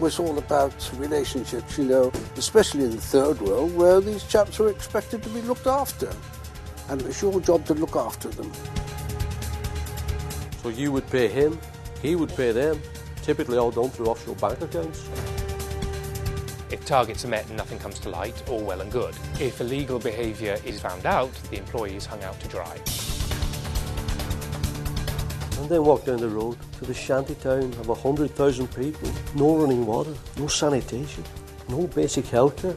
was all about relationships, you know, especially in the third world, where these chaps were expected to be looked after. And it was your job to look after them. So you would pay him, he would pay them, typically all done through offshore bank accounts. If targets are met and nothing comes to light, all well and good. If illegal behaviour is found out, the employee is hung out to dry. And then walk down the road to the shanty town of 100,000 people. No running water, no sanitation, no basic healthcare.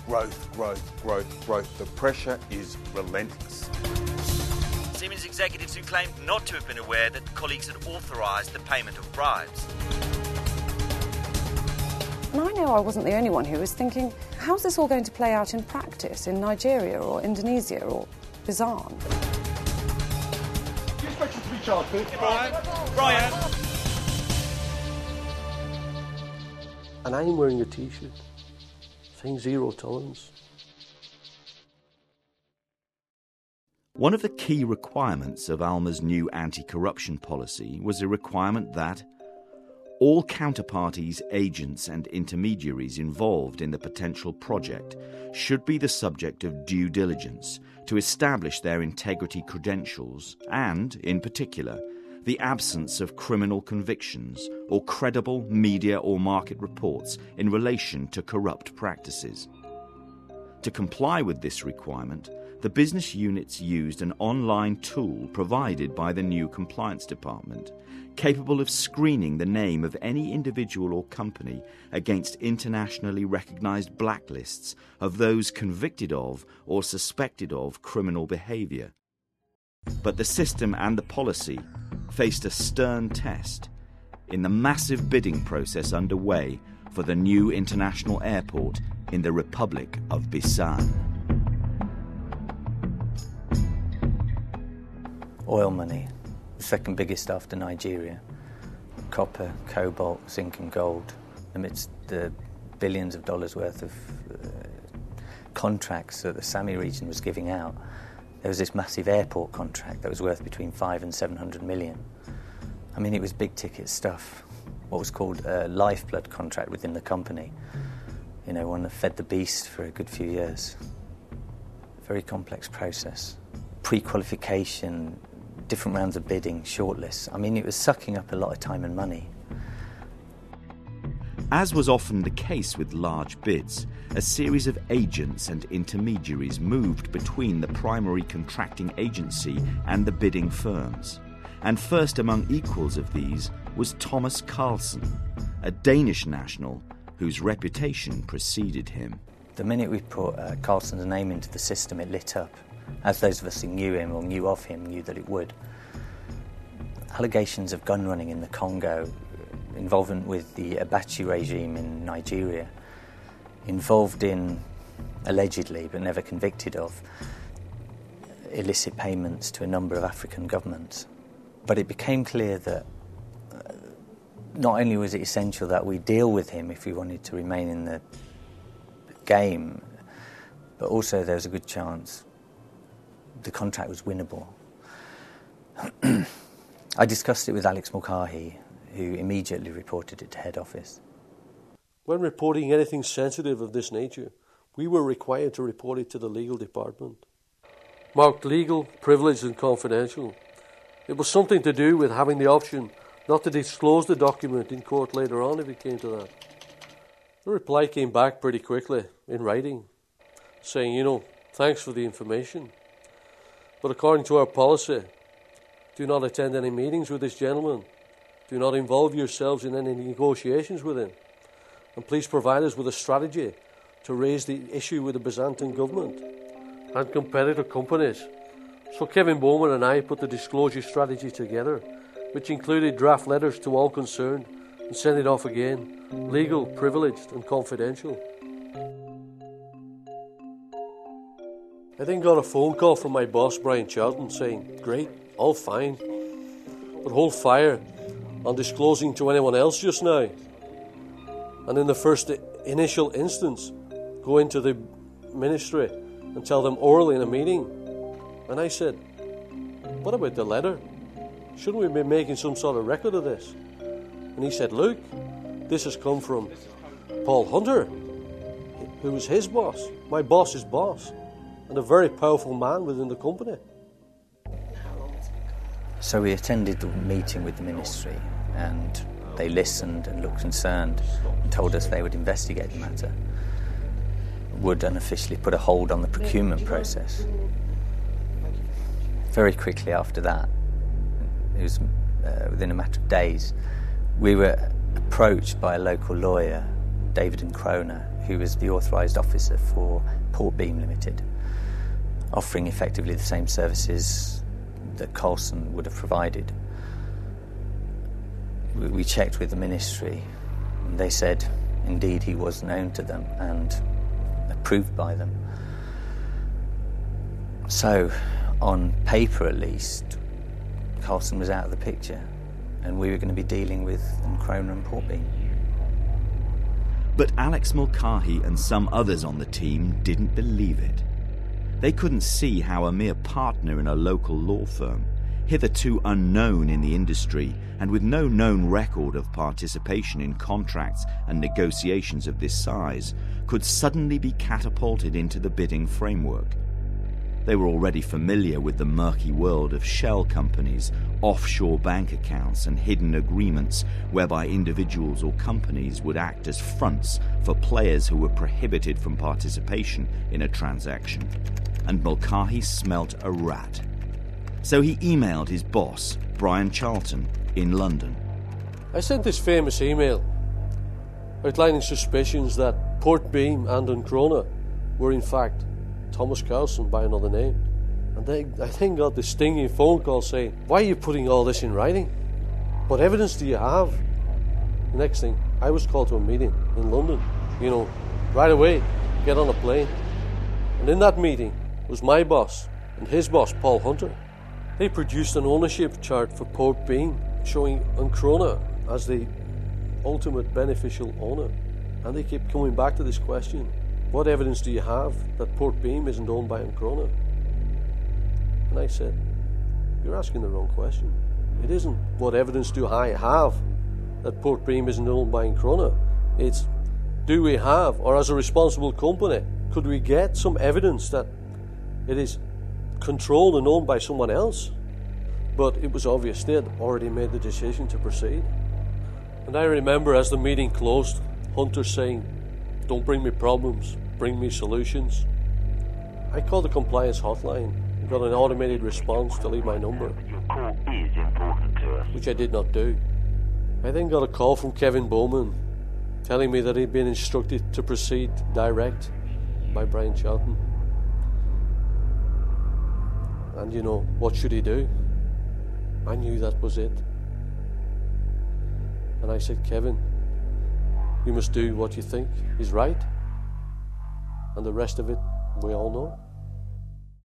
Growth, growth, growth, growth. The pressure is relentless. Siemens executives who claimed not to have been aware that colleagues had authorised the payment of bribes. And I know I wasn't the only one who was thinking, how's this all going to play out in practice in Nigeria or Indonesia or Bizan? You expect to be charged, please? Brian! And I'm wearing a T-shirt saying zero tolerance. One of the key requirements of Alma's new anti-corruption policy was a requirement that all counterparties, agents and intermediaries involved in the potential project should be the subject of due diligence to establish their integrity credentials and, in particular, the absence of criminal convictions or credible media or market reports in relation to corrupt practices. To comply with this requirement, the business units used an online tool provided by the new compliance department, capable of screening the name of any individual or company against internationally recognised blacklists of those convicted of or suspected of criminal behaviour. But the system and the policy faced a stern test in the massive bidding process underway for the new international airport in the Republic of Bisan. Oil money, the second biggest after Nigeria. Copper, cobalt, zinc and gold. Amidst the billions of dollars worth of contracts that the Sami region was giving out, there was this massive airport contract that was worth between 5 and 700 million. I mean, it was big ticket stuff. What was called a lifeblood contract within the company. You know, one that fed the beast for a good few years. Very complex process. Pre-qualification, different rounds of bidding, shortlists. I mean, it was sucking up a lot of time and money. As was often the case with large bids, a series of agents and intermediaries moved between the primary contracting agency and the bidding firms. And first among equals of these was Thomas Carlsen, a Danish national whose reputation preceded him. The minute we put Carlsen's name into the system, it lit up. As those of us who knew him or knew of him knew that it would. Allegations of gun running in the Congo, involvement with the Abacha regime in Nigeria, involved in, allegedly but never convicted of, illicit payments to a number of African governments. But it became clear that not only was it essential that we deal with him if we wanted to remain in the game, but also there was a good chance the contract was winnable. I discussed it with Alex Mulcahy, who immediately reported it to head office. When reporting anything sensitive of this nature, we were required to report it to the legal department. Marked legal, privileged and confidential. It was something to do with having the option not to disclose the document in court later on if it came to that. The reply came back pretty quickly, in writing, saying, thanks for the information. But according to our policy, do not attend any meetings with this gentleman. Do not involve yourselves in any negotiations with him. And please provide us with a strategy to raise the issue with the Byzantine government and competitor companies. So Kevin Bowman and I put the disclosure strategy together, which included draft letters to all concerned and sent it off again, legal, privileged and confidential. I then got a phone call from my boss, Brian Charlton, saying, great, all fine, but hold fire on disclosing to anyone else just now. And in the first initial instance, go into the ministry and tell them orally in a meeting. And I said, what about the letter? Shouldn't we be making some sort of record of this? And he said, look, this has come from Paul Hunter, who was his boss, my boss's boss, and a very powerful man within the company. So we attended the meeting with the ministry, and they listened and looked concerned and told us they would investigate the matter, would unofficially put a hold on the procurement process. Very quickly after that, it was within a matter of days, we were approached by a local lawyer, David and Kroner, who was the authorised officer for Port Beam Limited, offering effectively the same services that Coulson would have provided. We checked with the ministry, and they said indeed he was known to them and approved by them. So, on paper at least, Coulson was out of the picture, and we were going to be dealing with Kroner and Port Beam. But Alex Mulcahy and some others on the team didn't believe it. They couldn't see how a mere partner in a local law firm, hitherto unknown in the industry and with no known record of participation in contracts and negotiations of this size, could suddenly be catapulted into the bidding framework. They were already familiar with the murky world of shell companies, offshore bank accounts and hidden agreements whereby individuals or companies would act as fronts for players who were prohibited from participation in a transaction. And Mulcahy smelt a rat. So he emailed his boss, Brian Charlton, in London. I sent this famous email outlining suspicions that Port Beam and Kroner were in fact Thomas Coulson by another name. And I then got this stinging phone call saying, why are you putting all this in writing? What evidence do you have? The next thing, I was called to a meeting in London. Right away, get on a plane. And in that meeting was my boss and his boss, Paul Hunter. They produced an ownership chart for Port Beam showing Kroner as the ultimate beneficial owner. And they kept coming back to this question. What evidence do you have that Port Beam isn't owned by Kroner? And I said, you're asking the wrong question. It isn't what evidence do I have that Port Beam isn't owned by Kroner. It's, do we have, or as a responsible company, could we get some evidence that it is controlled and owned by someone else? But it was obvious they had already made the decision to proceed. And I remember as the meeting closed, Hunter saying, don't bring me problems, bring me solutions. I called the compliance hotline and got an automated response to leave my number, your call is important to us, which I did not do. I then got a call from Kevin Bowman telling me that he'd been instructed to proceed direct by Brian Charlton. And what should he do? I knew that was it. And I said, Kevin, you must do what you think is right, and the rest of it we all know.